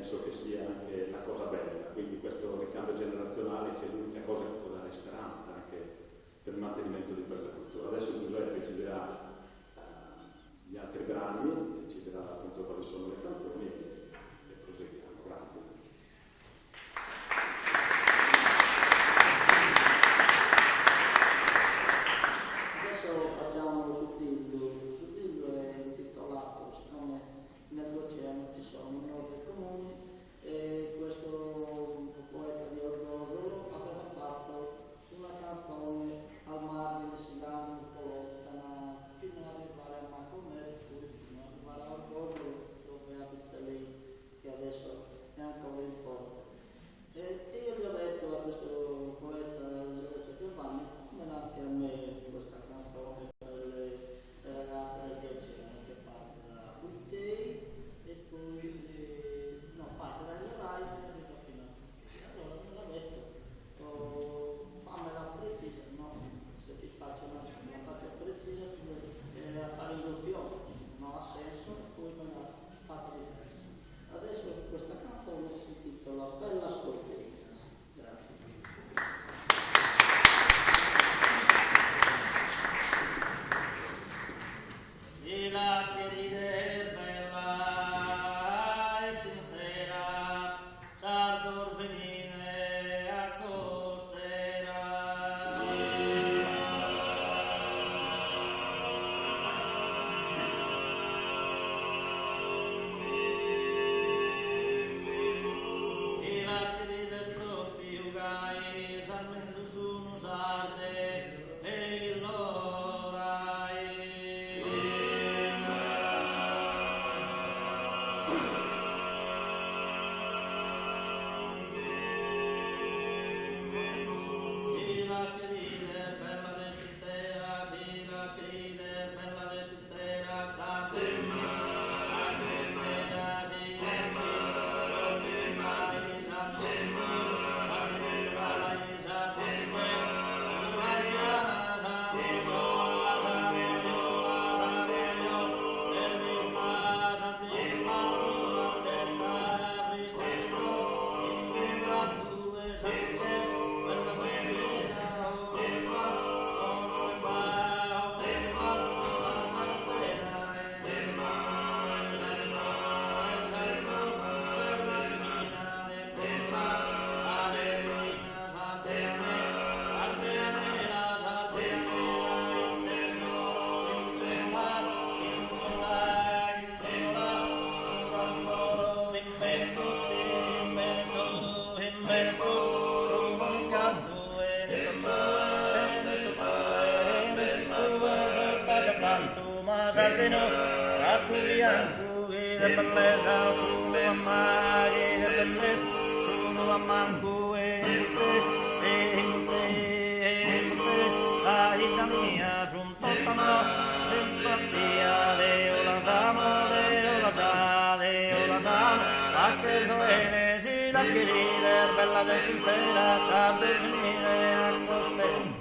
Penso che sia anche la cosa bella, quindi questo ricambio cosa che può dare speranza anche per il mantenimento di questa cultura. Adesso Giuseppe ci dirà gli altri brani, ci dirà appunto quali sono le canzoni e proseguiamo. Grazie. Adesso facciamo su Tillo è intitolato, siccome nell'oceano ci sono nove comuni, e questo poeta di Orgosolo aveva fatto una canzone al margine Silano Svolottana fino ad arrivare a Macomer, fino ad arrivare a Orgosolo dove abita lei, che adesso è ancora in forza. E io gli ho detto a questo poeta, gli ho detto Giovanni, fammela anche a me questa canzone per le ragazze dell'oceano che parte da Uttei e poi no, parte da Horizon e arriva fino a Uttei. Allora me l'ha detto, fammela precisa, no? Se ti faccio una faccia precisa, a fare il doppio non ha senso, e poi me l'ha fatta diversa. Adesso questa canzone si intitola Bella Scosteria. Grazie. Y las queridas bella e sincera, sardor venine a costera. Y las queridas propiugai, sarmendo sono sarde, e l'orai. Y las queridas bella de sinceras, y las queridas bella de sinceras, sarde, las queridas, bella de sincera, sabe venire a costera.